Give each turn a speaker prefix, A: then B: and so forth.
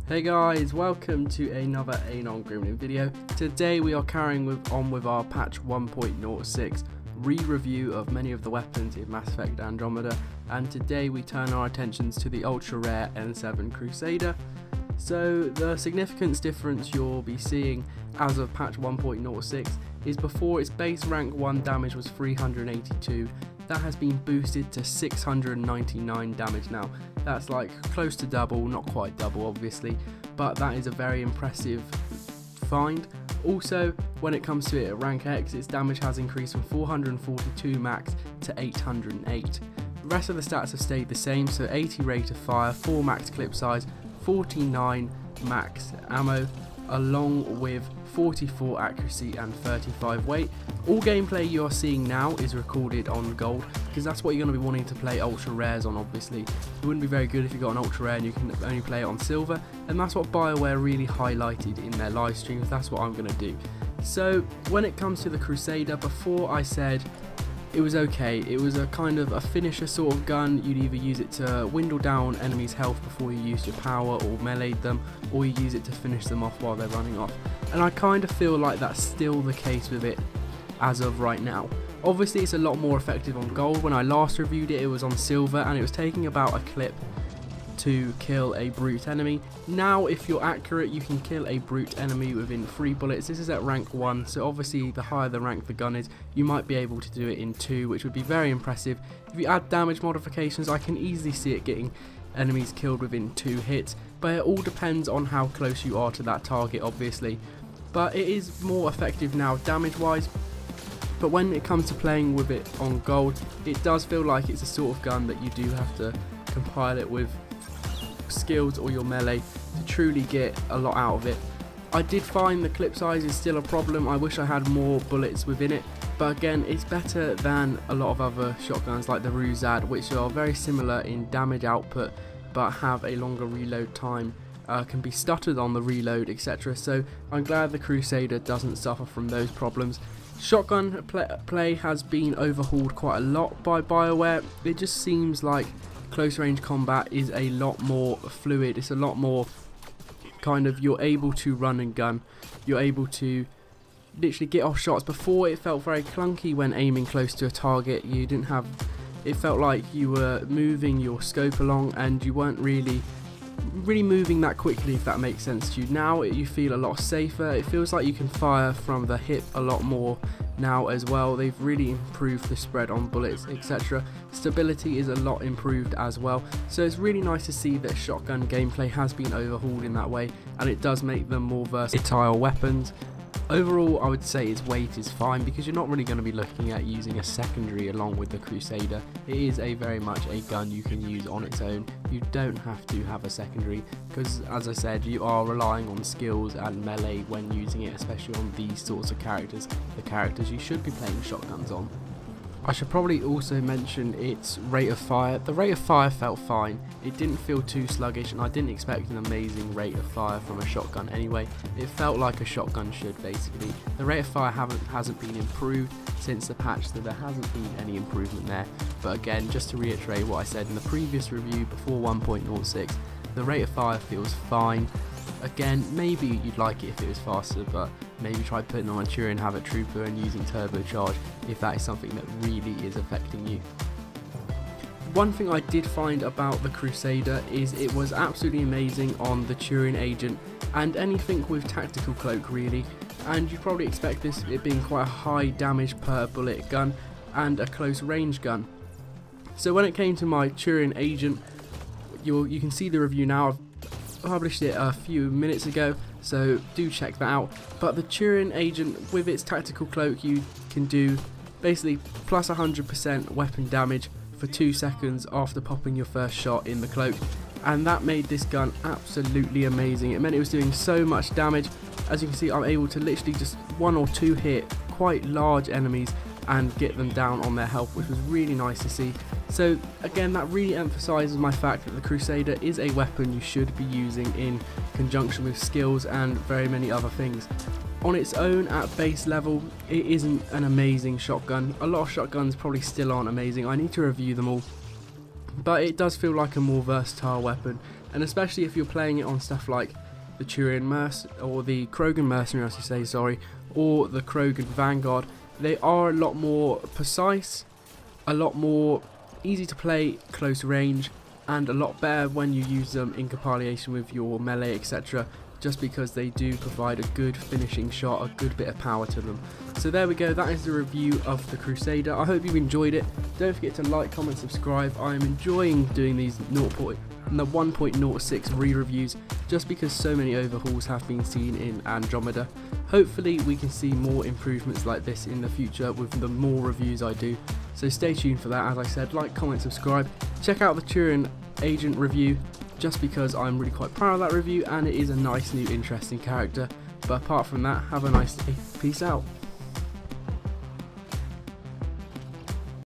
A: Hey guys, welcome to another Anon Gremlin video. Today we are carrying on with our patch 1.06 re-review of many of the weapons in Mass Effect Andromeda, and today we turn our attentions to the ultra rare N7 Crusader. So the significance difference you'll be seeing as of patch 1.06 is before its base rank 1 damage was 382, that has been boosted to 699 damage now. That's like close to double, not quite double obviously, but that is a very impressive find. Also, when it comes to it at rank X, its damage has increased from 442 max to 808. The rest of the stats have stayed the same, so 80 rate of fire, 4 max clip size, 49 max ammo, along with 44 accuracy and 35 weight. All gameplay you are seeing now is recorded on gold, because that's what you're going to be wanting to play ultra rares on. Obviously it wouldn't be very good if you got an ultra rare and you can only play it on silver, and that's what BioWare really highlighted in their live streams. That's what I'm going to do. So when it comes to the Crusader, before I said it was okay, it was a kind of a finisher sort of gun. You'd either use it to dwindle down enemies' health before you use your power or melee them, or you use it to finish them off while they're running off. And I kind of feel like that's still the case with it as of right now. Obviously it's a lot more effective on gold. When I last reviewed it, it was on silver and it was taking about a clip to kill a brute enemy. Now if you're accurate, you can kill a brute enemy within 3 bullets. This is at rank 1, so obviously the higher the rank the gun is, you might be able to do it in 2, which would be very impressive. If you add damage modifications, I can easily see it getting enemies killed within 2 hits, but it all depends on how close you are to that target obviously. But it is more effective now damage wise. But when it comes to playing with it on gold, it does feel like it's a sort of gun that you do have to compile it with skills or your melee to truly get a lot out of it. I did find the clip size is still a problem. I wish I had more bullets within it, but again it's better than a lot of other shotguns like the Crusader, which are very similar in damage output but have a longer reload time, can be stuttered on the reload, etc. So I'm glad the Crusader doesn't suffer from those problems. Shotgun play has been overhauled quite a lot by BioWare. It just seems like close range combat is a lot more fluid. It's a lot more kind of, you're able to run and gun, you're able to literally get off shots. Before it felt very clunky when aiming close to a target. You didn't have, it felt like you were moving your scope along and you weren't really moving that quickly, if that makes sense to you. Now you feel a lot safer. It feels like you can fire from the hip a lot more now as well. They've really improved the spread on bullets, etc. Stability is a lot improved as well, so it's really nice to see that shotgun gameplay has been overhauled in that way, and it does make them more versatile weapons. Overall, I would say its weight is fine because you're not really going to be looking at using a secondary along with the Crusader. It is very much a gun you can use on its own. You don't have to have a secondary because, as I said, you are relying on skills and melee when using it, especially on these sorts of characters, the characters you should be playing shotguns on. I should probably also mention its rate of fire. The rate of fire felt fine. It didn't feel too sluggish, and I didn't expect an amazing rate of fire from a shotgun anyway. It felt like a shotgun should basically. The rate of fire hasn't been improved since the patch, so there hasn't been any improvement there. But again, just to reiterate what I said in the previous review before 1.06, the rate of fire feels fine. Again, maybe you'd like it if it was faster, but maybe try putting on a Turing Havoc Trooper and using turbocharge if that is something that really is affecting you. One thing I did find about the Crusader is it was absolutely amazing on the Turing Agent and anything with tactical cloak really, and you'd probably expect this it being quite a high damage per bullet gun and a close range gun. So when it came to my Turing Agent, you can see the review now. I've published it a few minutes ago, so do check that out. But the Turing Agent with its tactical cloak, you can do basically plus 100% weapon damage for 2 seconds after popping your first shot in the cloak, and that made this gun absolutely amazing. It meant it was doing so much damage. As you can see, I'm able to literally just 1 or 2 hit quite large enemies and get them down on their health, which was really nice to see. So again, that really emphasises my fact that the Crusader is a weapon you should be using in conjunction with skills and very many other things. On its own at base level, it isn't an amazing shotgun. A lot of shotguns probably still aren't amazing. I need to review them all, but it does feel like a more versatile weapon and especially if you're playing it on stuff like the Krogan Mercenary, I should say, sorry, or the Krogan Vanguard, they are a lot more precise, a lot more easy to play close range, and a lot better when you use them in compilation with your melee, etc., just because they do provide a good finishing shot, a good bit of power to them. So there we go, that is the review of the Crusader. I hope you enjoyed it. Don't forget to like, comment, subscribe. I am enjoying doing these 1.06 re-reviews just because so many overhauls have been seen in Andromeda. Hopefully we can see more improvements like this in the future with the more reviews I do. So stay tuned for that. As I said, like, comment, subscribe. Check out the Turin Agent review, just because I'm really quite proud of that review and it is a nice new interesting character. But apart from that, have a nice day. Peace out.